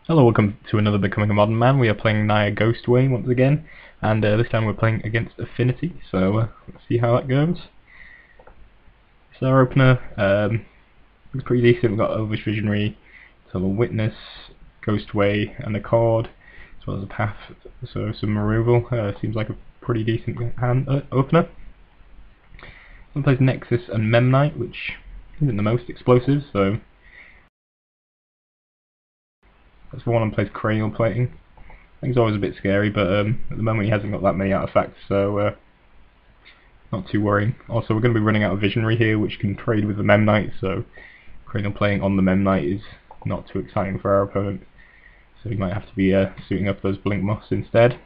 Hello, welcome to another Becoming a Modern Man. We are playing Ghostway once again, and this time we're playing against Affinity, so let's see how that goes. So our opener looks pretty decent. We've got Elvish Visionary, Eternal Witness, Ghostway, and a Chord, as well as a Path, so some removal. Seems like a pretty decent hand opener. One plays Nexus and Memnite, which isn't the most explosive, so that's the one and plays Cranial Plating. I think it's always a bit scary, but at the moment he hasn't got that many artifacts, so not too worrying. Also, we're going to be running out of Visionary here, which can trade with the Memnite, so Cranial Plating on the Memnite is not too exciting for our opponent. So he might have to be suiting up those Blink Moths instead.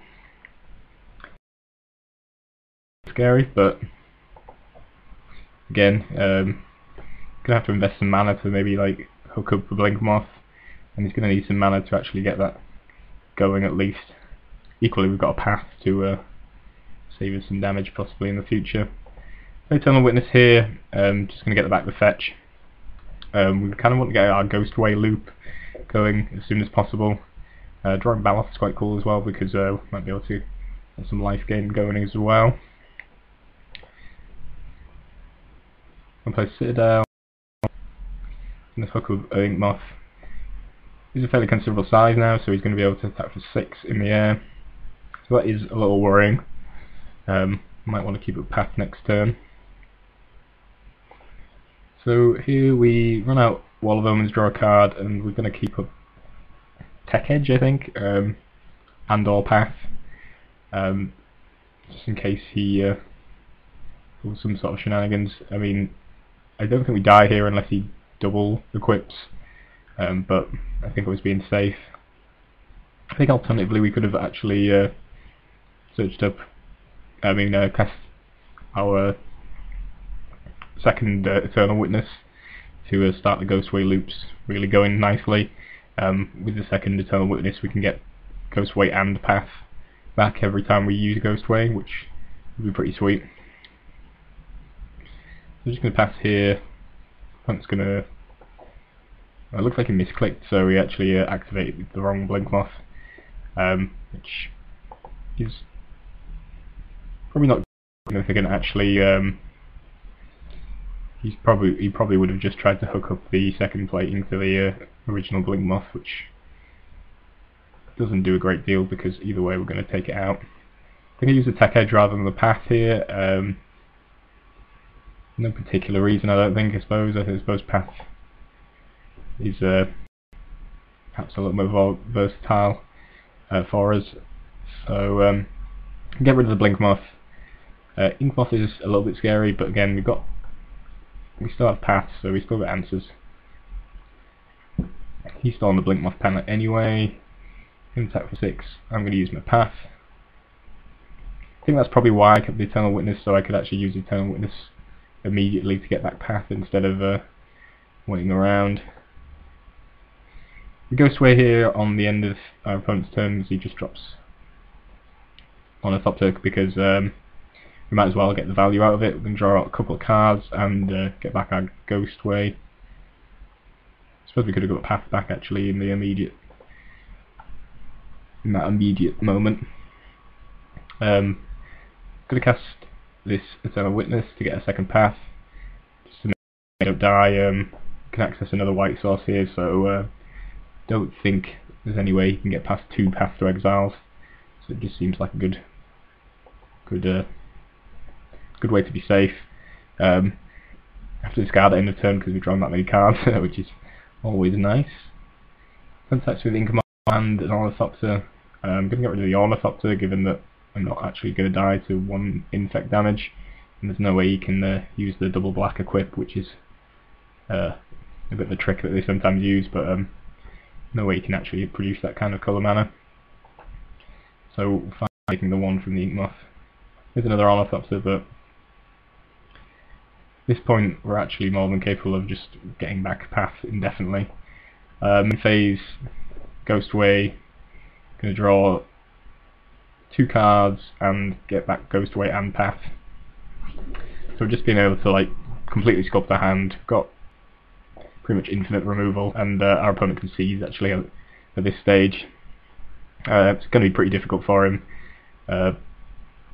Scary, but again, gonna have to invest some mana to maybe like hook up the Blink Moth, and he's gonna need some mana to actually get that going at least. Equally, we've got a Path to save us some damage possibly in the future. Eternal Witness here, just gonna get back the fetch. We kind of want to get our Ghostway loop going as soon as possible. Drawing Baloth is quite cool as well, because we might be able to get some life gain going as well. I'll play Citadel. Let's hook up Ink Moth. He's a fairly considerable size now, so he's going to be able to attack for 6 in the air. So that is a little worrying. Might want to keep up Path next turn. So here we run out Wall of Omens, draw a card, and we're going to keep up Tech Edge, I think, and or Path, just in case he pulls some sort of shenanigans. I mean, I don't think we die here unless he double equips, but I think I was being safe. I think alternatively we could have actually searched up, cast our second Eternal Witness to start the Ghostway loops really going nicely. With the second Eternal Witness we can get Ghostway and Path back every time we use Ghostway, which would be pretty sweet. So I'm just going to pass here. That's going to... It looks like he misclicked, so he actually activated the wrong Blink Moth, which is probably not significant actually. He probably would have just tried to hook up the second plating to the original Blink Moth, which doesn't do a great deal because either way we're going to take it out. I'm going to use the Tech Edge rather than the Path here. No particular reason, I don't think. I suppose Path is perhaps a little more versatile for us. So get rid of the Blink Moth. Ink Moth is a little bit scary, but again we still have Paths, so we still got answers. He's still on the Blink Moth panel anyway. Him attack for 6. I'm going to use my Path. I think that's probably why I kept the Eternal Witness, so I could actually use the Eternal Witness immediately to get back Path instead of waiting around. We Ghostway here on the end of our opponent's turn, as he just drops Ornithopter, because we might as well get the value out of it. We can draw out a couple of cards and get back our Ghostway. I suppose we could have got Path back actually in that immediate moment. Gonna cast this Eternal Witness to get a second Path, just to make sure I don't die. Can access another white source here, so don't think there's any way you can get past 2 Path to Exiles. So it just seems like a good way to be safe. Have to discard at end of turn because we've drawn that many cards, which is always nice. Contacts with Ink Moth and an Ornithopter. I'm going to get rid of the Ornithopter, given that I'm not actually going to die to 1 infect damage, and there's no way you can use the double black equip, which is a bit of a trick that they sometimes use, but no way you can actually produce that kind of colour mana. So taking the 1 from the Ink Moth. There's another Ornithopter, but at this point we're actually more than capable of just getting back Path indefinitely. In phase, Ghostway, going to draw 2 cards and get back Ghostway and Path. So just being able to like completely sculpt our hand, got pretty much infinite removal, and our opponent can see he's actually at this stage. It's going to be pretty difficult for him.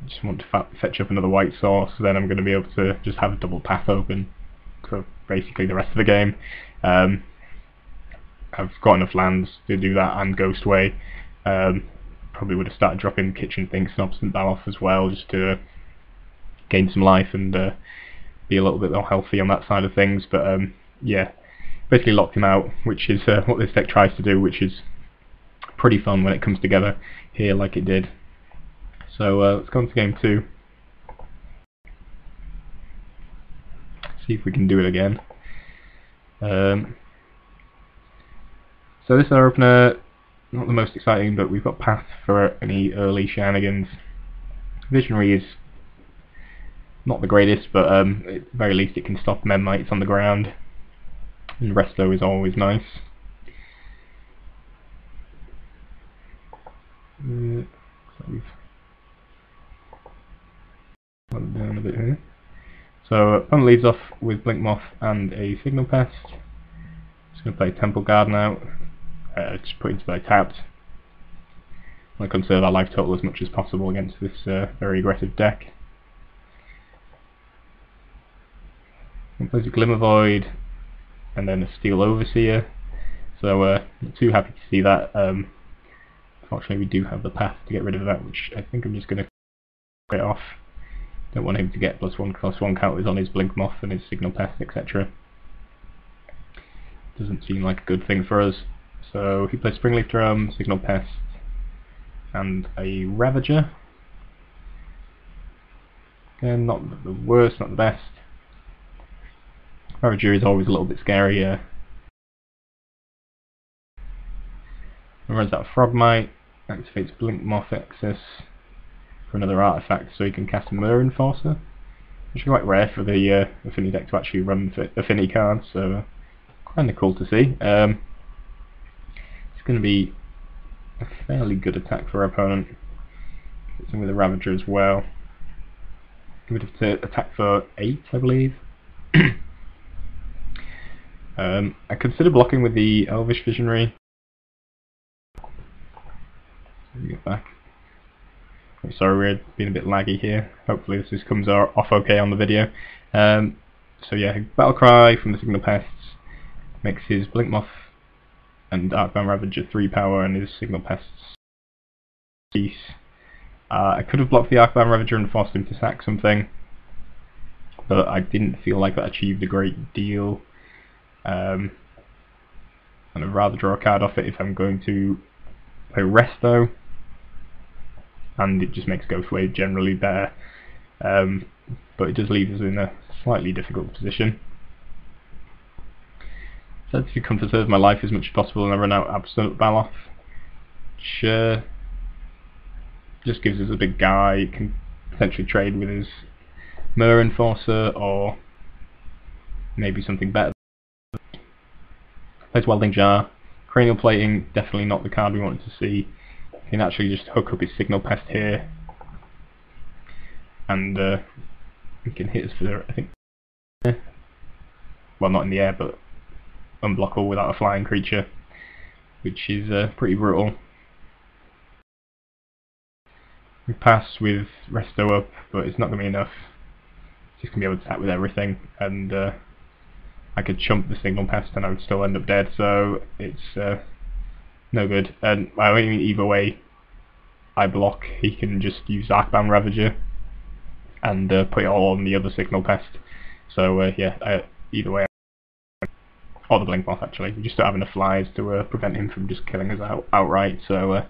Just want to fetch up another white source, then I'm going to be able to just have a double path open for basically the rest of the game. I've got enough lands to do that and Ghostway. Probably would have started dropping kitchen things and obstinate Baloth as well, just to gain some life and be a little bit more healthy on that side of things. But yeah, basically locked him out, which is what this deck tries to do, which is pretty fun when it comes together here like it did. So let's go on to game 2. See if we can do it again. So this is our opener, not the most exciting, but we've got path for any early shenanigans. Visionary is not the greatest, but at the very least it can stop Memmites on the ground. And Resto is always nice. So we've gone down a bit here. So opponent leads off with Blink Moth and a Signal Pest. Just going to play Temple Garden out. Just put into play tapped. I want to conserve our life total as much as possible against this very aggressive deck. Plays a Glimmer Void and then a Steel Overseer. So not too happy to see that. Unfortunately we do have the path to get rid of that, which I think I'm just going to get off. Don't want him to get +1/+1 counters on his Blink Moth and his Signal Pest, etc. Doesn't seem like a good thing for us. So he plays Springleaf Drum, Signal Pest, and a Ravager. Again, not the worst, not the best. Ravager is always a little bit scary. Runs out Frogmite, activates Blink Moth Excess for another artifact, so you can cast a Mirror Enforcer, which is quite rare for the Affinity deck to actually run Affinity cards, so kind of cool to see. It's going to be a fairly good attack for our opponent. It's in with a Ravager as well. He would have to attack for 8, I believe. I consider blocking with the Elvish Visionary. Let me get back. Oh, sorry, we're being a bit laggy here. Hopefully this just comes off okay on the video. So yeah, Battlecry from the Signal Pests makes his Blink Moth and Arcbound Ravager 3 power and his Signal Pests cease. I could have blocked the Arcbound Ravager and forced him to sack something, but I didn't feel like that achieved a great deal. And I'd rather draw a card off it if I'm going to play Resto, and it just makes Ghostway generally better, but it does leave us in a slightly difficult position. So I have to conserve my life as much as possible and I run out Absolute Baloth, which just gives us a big guy. Can potentially trade with his Mirror Enforcer or maybe something better. Plays Welding Jar. Cranial Plating, definitely not the card we wanted to see. He can actually just hook up his Signal Pest here, and he can hit us for, I think, well, not in the air, but unblockable without a flying creature, which is pretty brutal. We pass with Resto up, but it's not going to be enough. It's just going to be able to attack with everything, and I could chump the Signal Pest and I would still end up dead, so it's no good. And I mean, either way I block, he can just use Arcbound Ravager and put it all on the other Signal Pest. So yeah, either way, or the Blink Moth actually. We just don't have enough flies to prevent him from just killing us outright. So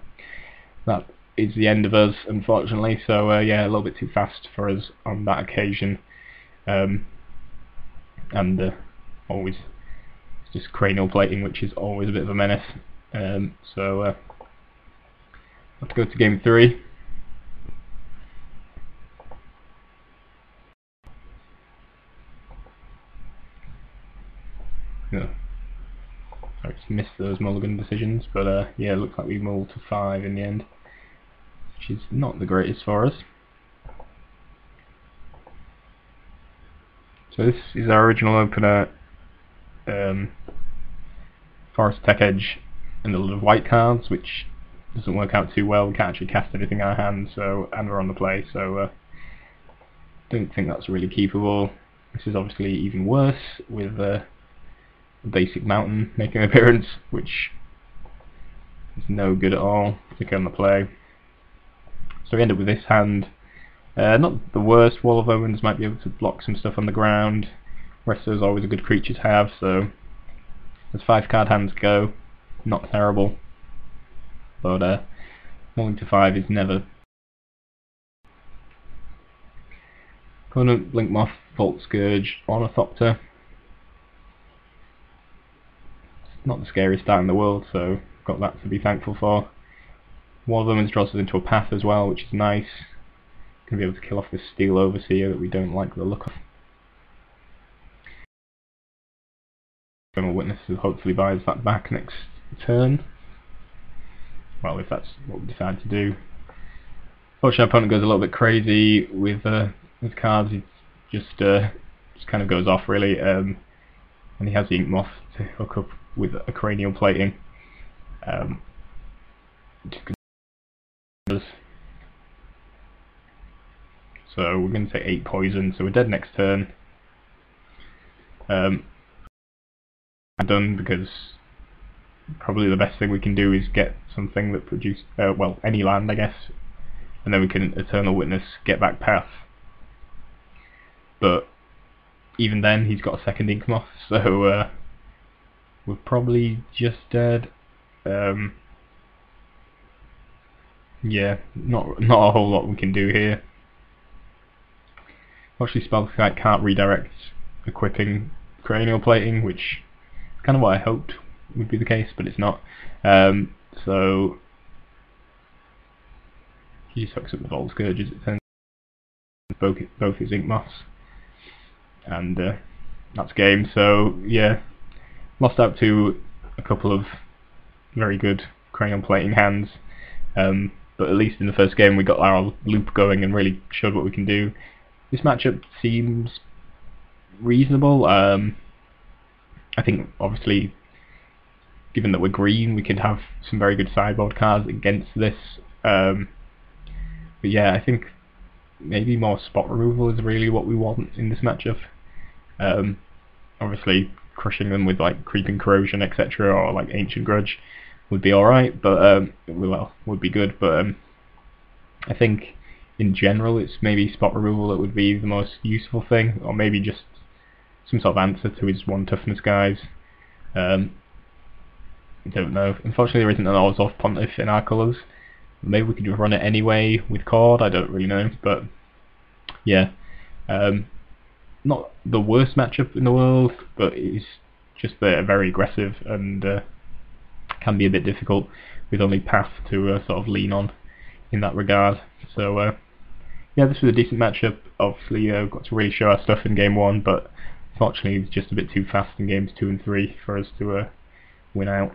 that is the end of us, unfortunately. So yeah, a little bit too fast for us on that occasion, and always just Cranial Plating, which is always a bit of a menace. So let's go to game 3. Yeah. Sorry, just missed those mulligan decisions, but yeah, it looks like we mulled to 5 in the end, which is not the greatest for us. So this is our original opener, Forest Tech Edge, and a lot of white cards, which doesn't work out too well. We can't actually cast anything in our hand, so, and we're on the play, so don't think that's really keepable. This is obviously even worse with the basic mountain making an appearance, which is no good at all, particularly on the play. So we end up with this hand. Not the worst. Wall of Omens might be able to block some stuff on the ground. Resto is always a good creature to have, so as 5-card hands go, not terrible. But falling to 5 is never. Opponent, Blink Moth, Vault Scourge, Ornithopter. It's not the scariest start in the world, so got that to be thankful for. Wall of Omens draws us into a path as well, which is nice. Gonna be able to kill off this Steel Overseer that we don't like the look of. Eternal Witness hopefully buys that back next turn. Well, if that's what we decide to do. Fortunately, our opponent goes a little bit crazy with cards. He just kind of goes off really, and he has the Ink Moth to hook up with a Cranial Plating. So we're going to take 8 poison, so we're dead next turn. I'm done because probably the best thing we can do is get something that produces, well, any land I guess, and then we can Eternal Witness, get back path. But even then he's got a second Ink Moth, so we're probably just dead. Yeah, not a whole lot we can do here. Fortunately, Spellkite can't redirect equipping Cranial Plating, which is kind of what I hoped would be the case, but it's not. So he just hooks up the Vault Scourges, it turns both his Ink Moths, and that's game. So yeah, lost out to a couple of very good Cranial Plating hands, but at least in the first game we got our loop going and really showed what we can do. This matchup seems reasonable. I think obviously, given that we're green, we could have some very good sideboard cards against this. But yeah, I think maybe more spot removal is really what we want in this matchup. Obviously, crushing them with like Creeping Corrosion, etc., or like Ancient Grudge would be alright, but well, would be good. But I think in general it's maybe spot removal that would be the most useful thing, or maybe just some sort of answer to his 1 toughness guys. I don't know. Unfortunately there isn't an Orzhov Pontiff in our colours. Maybe we could just run it anyway with Cord, I don't really know. But yeah, not the worst matchup in the world, but it's just very aggressive and can be a bit difficult with only path to sort of lean on in that regard. So yeah, this was a decent matchup. Obviously got to really show our stuff in game 1, but unfortunately it was just a bit too fast in games 2 and 3 for us to win out.